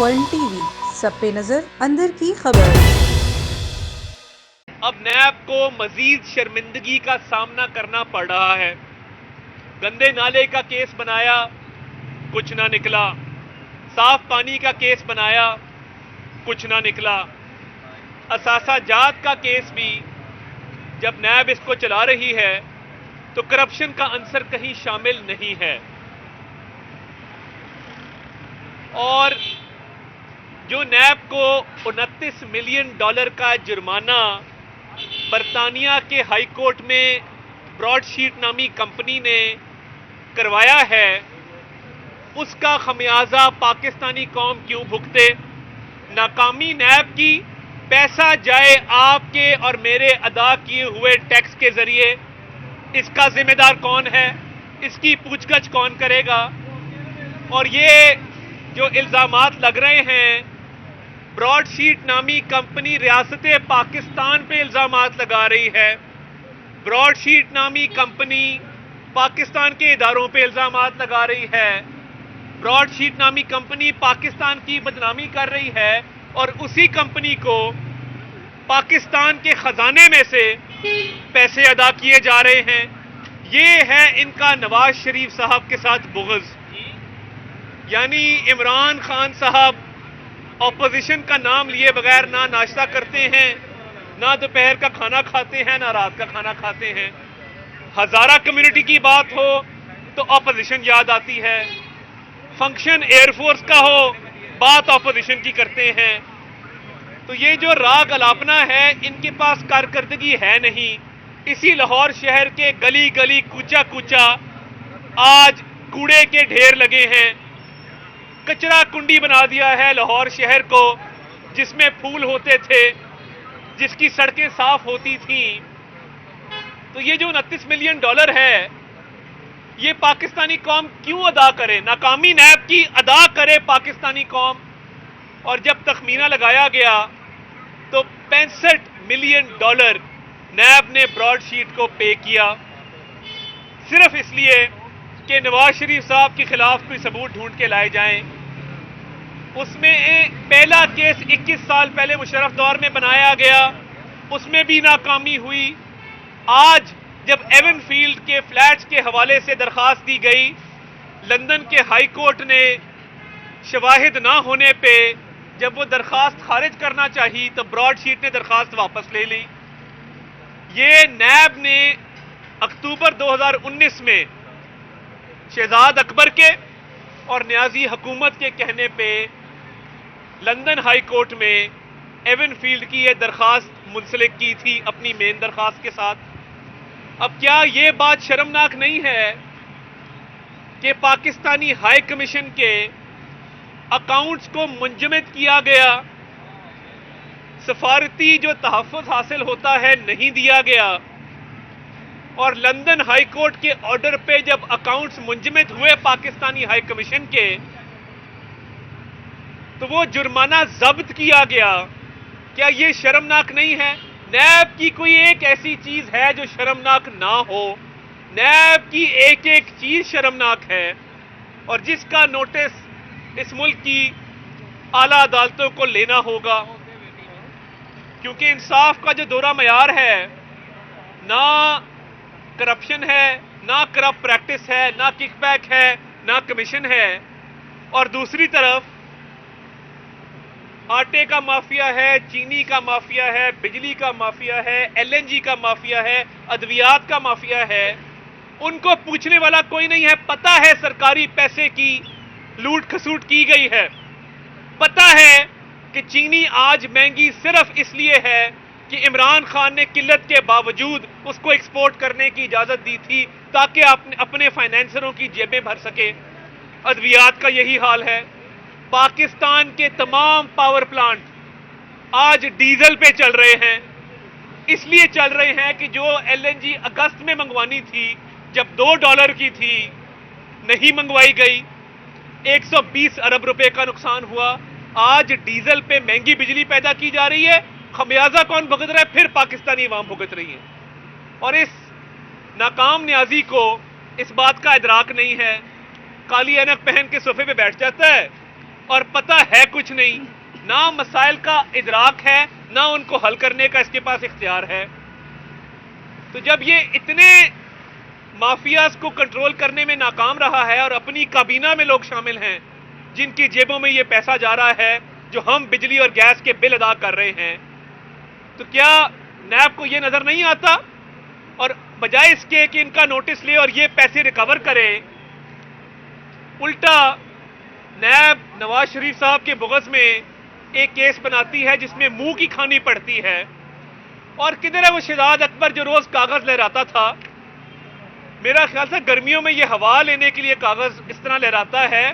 One T V, سب پہ نظر اندر کی خبر۔ اب نیب کو مزید شرمندگی کا سامنا کرنا پڑ رہا ہے۔ گندے نالے کا کیس بنایا، کچھ نہ نکلا۔ صاف پانی کا کیس بنایا، کچھ نہ نکلا۔ اثاثہ جات کا کیس بھی جب نیب اس کو چلا رہی ہے تو کرپشن کا عنصر کہیں شامل نہیں ہے۔ اور جو نیب کو 29 ملین ڈالر کا جرمانہ برطانیہ کے ہائی کورٹ میں براڈ شیٹ نامی کمپنی نے کروایا ہے، اس کا خمیازہ پاکستانی قوم کیوں بھگتے؟ ناکامی نیب کی پیسہ جائے آپ کے اور میرے ادا کیے ہوئے ٹیکس کے ذریعے۔ اس کا ذمہ دار کون ہے؟ اس کی پوچھ گچھ کون کرے گا؟ اور یہ جو الزامات لگ رہے ہیں، براڈ شیٹ نامی کمپنی ریاست پاکستان پہ الزامات لگا رہی ہے۔ براڈ شیٹ نامی کمپنی پاکستان کے اداروں پہ الزامات لگا رہی ہے۔ براڈ شیٹ نامی کمپنی پاکستان کی بدنامی کر رہی ہے، اور اسی کمپنی کو پاکستان کے خزانے میں سے پیسے ادا کیے جا رہے ہیں۔ یہ ہے ان کا نواز شریف صاحب کے ساتھ بغض۔ یعنی عمران خان صاحب اپوزیشن کا نام لیے بغیر نہ ناشتہ کرتے ہیں، نہ دوپہر کا کھانا کھاتے ہیں، نہ رات کا کھانا کھاتے ہیں۔ ہزارہ کمیونٹی کی بات ہو تو اپوزیشن یاد آتی ہے، فنکشن ایئر فورس کا ہو بات اپوزیشن کی کرتے ہیں۔ تو یہ جو راگ الاپنا ہے، ان کے پاس کارکردگی ہے نہیں۔ اسی لاہور شہر کے گلی گلی کوچا کوچا آج کوڑے کے ڈھیر لگے ہیں۔ کچرا کنڈی بنا دیا ہے لاہور شہر کو، جس میں پھول ہوتے تھے، جس کی سڑکیں صاف ہوتی تھیں۔ تو یہ جو 29 ملین ڈالر ہے، یہ پاکستانی قوم کیوں ادا کرے؟ ناکامی نیب کی ادا کرے پاکستانی قوم۔ اور جب تخمینہ لگایا گیا تو 65 ملین ڈالر نیب نے براڈ شیٹ کو پے کیا، صرف اس لیے کہ نواز شریف صاحب کے خلاف کوئی ثبوت ڈھونڈ کے لائے جائیں۔ اس میں پہلا کیس 21 سال پہلے مشرف دور میں بنایا گیا، اس میں بھی ناکامی ہوئی۔ آج جب ایون فیلڈ کے فلیٹس کے حوالے سے درخواست دی گئی، لندن کے ہائی کورٹ نے شواہد نہ ہونے پہ جب وہ درخواست خارج کرنا چاہی تو براڈ شیٹ نے درخواست واپس لے لی۔ یہ نیب نے اکتوبر 2019 میں شہزاد اکبر کے اور نیازی حکومت کے کہنے پہ لندن ہائی کورٹ میں ایون فیلڈ کی یہ درخواست منسلک کی تھی اپنی مین درخواست کے ساتھ۔ اب کیا یہ بات شرمناک نہیں ہے کہ پاکستانی ہائی کمیشن کے اکاؤنٹس کو منجمد کیا گیا، سفارتی جو تحفظ حاصل ہوتا ہے نہیں دیا گیا، اور لندن ہائی کورٹ کے آرڈر پہ جب اکاؤنٹس منجمد ہوئے پاکستانی ہائی کمیشن کے تو وہ جرمانہ ضبط کیا گیا؟ کیا یہ شرمناک نہیں ہے؟ نیب کی کوئی ایک ایسی چیز ہے جو شرمناک نہ ہو؟ نیب کی ایک ایک چیز شرمناک ہے، اور جس کا نوٹس اس ملک کی اعلیٰ عدالتوں کو لینا ہوگا، کیونکہ انصاف کا جو دورہ معیار ہے، نہ کرپشن ہے، نہ کرپٹ پریکٹس ہے، نہ کک بیک ہے، نہ کمیشن ہے، اور دوسری طرف آٹے کا مافیا ہے، چینی کا مافیا ہے، بجلی کا مافیا ہے، LNG کا مافیا ہے، ادویات کا مافیا ہے۔ ان کو پوچھنے والا کوئی نہیں ہے۔ پتہ ہے سرکاری پیسے کی لوٹ کھسوٹ کی گئی ہے، پتہ ہے کہ چینی آج مہنگی صرف اس لیے ہے کہ عمران خان نے قلت کے باوجود اس کو ایکسپورٹ کرنے کی اجازت دی تھی تاکہ اپنے فائنینسروں کی جیبیں بھر سکے۔ ادویات کا یہی حال ہے۔ پاکستان کے تمام پاور پلانٹ آج ڈیزل پہ چل رہے ہیں، اس لیے چل رہے ہیں کہ جو LNG اگست میں منگوانی تھی، جب $2 کی تھی، نہیں منگوائی گئی، 120 ارب روپے کا نقصان ہوا۔ آج ڈیزل پہ مہنگی بجلی پیدا کی جا رہی ہے، خمیازہ کون بھگت رہا ہے؟ پھر پاکستانی عوام بھگت رہی ہے۔ اور اس ناکام نیازی کو اس بات کا ادراک نہیں ہے، کالی اینک پہن کے صوفے پہ بیٹھ جاتا ہے، اور پتہ ہے کچھ نہیں، نہ مسائل کا ادراک ہے، نہ ان کو حل کرنے کا اس کے پاس اختیار ہے. تو جب یہ اتنے مافیاز کو کنٹرول کرنے میں ناکام رہا ہے اور اپنی کابینہ میں لوگ شامل ہیں جن کی جیبوں میں یہ پیسہ جا رہا ہے جو ہم بجلی اور گیس کے بل ادا کر رہے ہیں، تو کیا نیب کو یہ نظر نہیں آتا؟ اور بجائے اس کے کہ ان کا نوٹس لے اور یہ پیسے ریکور کرے، الٹا نیب نواز شریف صاحب کے بغض میں ایک کیس بناتی ہے جس میں منہ کی کھانی پڑتی ہے. اور کدھر ہے وہ شہزاد اکبر جو روز کاغذ لہراتا تھا؟ میرا خیال سے گرمیوں میں یہ ہوا لینے کے لیے کاغذ اس طرح لہراتا ہے.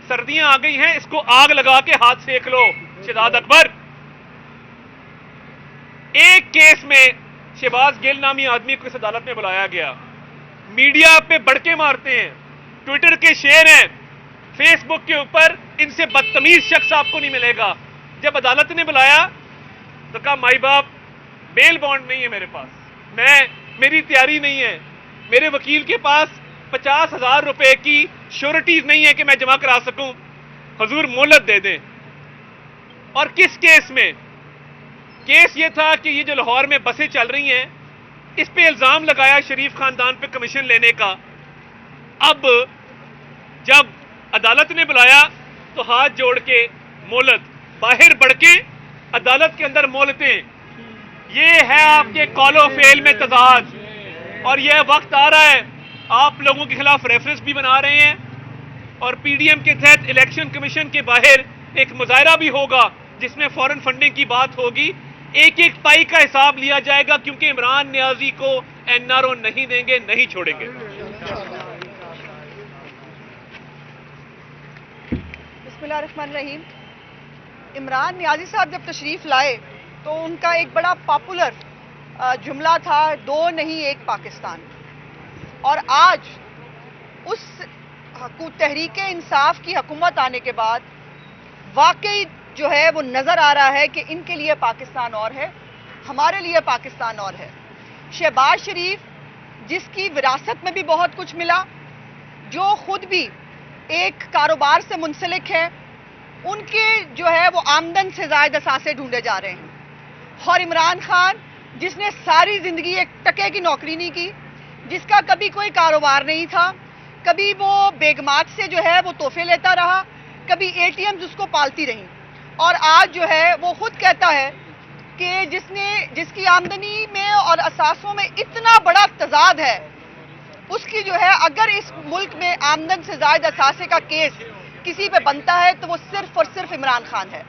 سردیاں آ گئی ہیں، اس کو آگ لگا کے ہاتھ سیک لو شہزاد اکبر. ایک کیس میں شہباز گیل نامی آدمی کو اس عدالت میں بلایا گیا، میڈیا پہ بڑکے مارتے ہیں، ٹویٹر کے شیئر ہیں، فیس بک کے اوپر، ان سے بدتمیز شخص آپ کو نہیں ملے گا. جب عدالت نے بلایا تو کہا مائی باپ بیل بانڈ نہیں ہے میرے پاس، میری تیاری نہیں ہے، میرے وکیل کے پاس 50,000 روپے کی شیورٹیز نہیں ہے کہ میں جمع کرا سکوں، حضور مہلت دے دیں. اور کس کیس میں؟ کیس یہ تھا کہ یہ جو لاہور میں بسیں چل رہی ہیں اس پہ الزام لگایا شریف خاندان پہ کمیشن لینے کا. اب جب عدالت نے بلایا تو ہاتھ جوڑ کے مہلت، باہر بڑھ کے عدالت کے اندر مہلتیں. یہ ہے آپ کے کال و فعل میں تضاد. اور یہ وقت آ رہا ہے آپ لوگوں کے خلاف ریفرنس بھی بنا رہے ہیں، اور پی ڈی ایم کے تحت الیکشن کمیشن کے باہر ایک مظاہرہ بھی ہوگا جس میں فورن فنڈنگ کی بات ہوگی. ایک ایک پائی کا حساب لیا جائے گا کیونکہ عمران نیازی کو این آر او نہیں دیں گے، نہیں چھوڑیں گے. بسم اللہ الرحمن الرحیم. عمران نیازی صاحب جب تشریف لائے تو ان کا ایک بڑا پاپولر جملہ تھا، 2 نہیں 1 پاکستان. اور آج اس تحریک انصاف کی حکومت آنے کے بعد واقعی جو ہے وہ نظر آ رہا ہے کہ ان کے لیے پاکستان اور ہے، ہمارے لیے پاکستان اور ہے. شہباز شریف جس کی وراثت میں بھی بہت کچھ ملا، جو خود بھی ایک کاروبار سے منسلک ہے، ان کے جو ہے وہ آمدن سے زائد اثاثے ڈھونڈے جا رہے ہیں. اور عمران خان جس نے ساری زندگی ایک ٹکے کی نوکری نہیں کی، جس کا کبھی کوئی کاروبار نہیں تھا، کبھی وہ بیگمات سے جو ہے وہ تحفے لیتا رہا، کبھی اے ٹی ایم اس کو پالتی رہیں. اور آج جو ہے وہ خود کہتا ہے کہ جس کی آمدنی میں اور اثاثوں میں اتنا بڑا تضاد ہے، اس کی جو ہے اگر اس ملک میں آمدن سے زائد اثاثے کا کیس کسی پہ بنتا ہے تو وہ صرف اور صرف عمران خان ہے،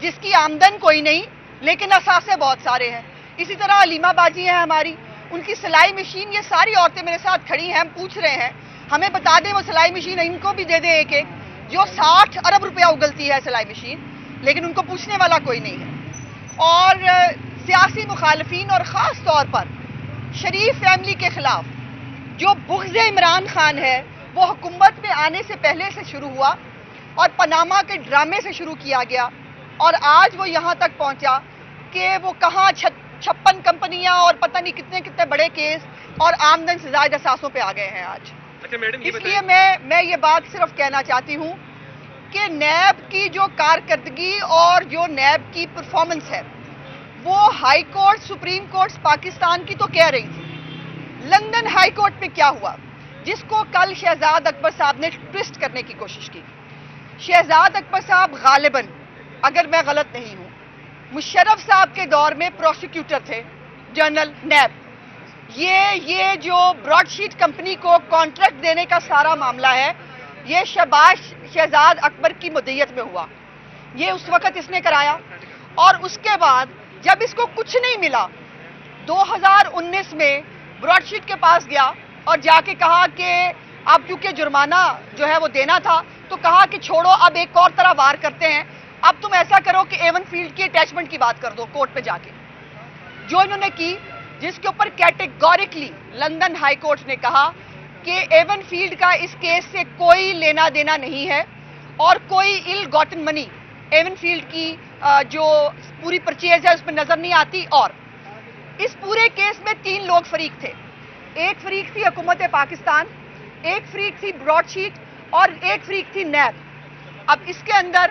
جس کی آمدن کوئی نہیں لیکن اثاثے بہت سارے ہیں. اسی طرح علیمہ باجی ہیں ہماری، ان کی سلائی مشین، یہ ساری عورتیں میرے ساتھ کھڑی ہیں، ہم پوچھ رہے ہیں ہمیں بتا دیں وہ سلائی مشین ان کو بھی دے دیں ایک ایک، جو 60 ارب روپیہ اگلتی ہے سلائی مشین، لیکن ان کو پوچھنے والا کوئی نہیں ہے. اور سیاسی مخالفین اور خاص طور پر شریف فیملی کے خلاف جو بغض عمران خان ہے وہ حکومت میں آنے سے پہلے سے شروع ہوا اور پاناما کے ڈرامے سے شروع کیا گیا، اور آج وہ یہاں تک پہنچا کہ وہ کہاں 56 کمپنیاں اور پتہ نہیں کتنے کتنے بڑے کیس اور آمدن سے زائد اثاثوں پہ آ گئے ہیں آج. اس لیے میں یہ بات صرف کہنا چاہتی ہوں کہ نیب کی جو کارکردگی اور جو نیب کی پرفارمنس ہے وہ high court, supreme court Pakistan کی تو کہہ رہی تھی. لندن ہائی کورٹ میں کیا ہوا جس کو کل شہزاد اکبر صاحب نے ٹوسٹ کرنے کی کوشش کی. شہزاد اکبر صاحب غالباً اگر میں غلط نہیں ہوں مشرف صاحب کے دور میں پروسیکیوٹر تھے جنرل نیب. یہ جو براڈ شیٹ کمپنی کو کانٹریکٹ دینے کا سارا معاملہ ہے یہ شہزاد اکبر کی مدیت میں ہوا، یہ اس وقت اس نے کرایا. اور اس کے بعد جب اس کو کچھ نہیں ملا 2019 میں براڈ شیٹ کے پاس گیا اور جا کے کہا کہ اب کیونکہ جرمانہ جو ہے وہ دینا تھا تو کہا کہ چھوڑو اب ایک اور طرح وار کرتے ہیں، اب تم ایسا کرو کہ ایون فیلڈ کی اٹیچمنٹ کی بات کر دو کورٹ پہ جا کے، جو انہوں نے کی، جس کے اوپر کیٹیگوریکلی لندن ہائی کورٹ نے کہا کہ ایون فیلڈ کا اس کیس سے کوئی لینا دینا نہیں ہے اور کوئی ال گاٹن منی ایون فیلڈ کی جو پوری پرچیز ہے اس میں نظر نہیں آتی. اور اس پورے کیس میں 3 لوگ فریق تھے، ایک فریق تھی حکومت پاکستان، ایک فریق تھی براڈ شیٹ اور ایک فریق تھی نیب. اب اس کے اندر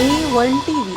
A1 TV,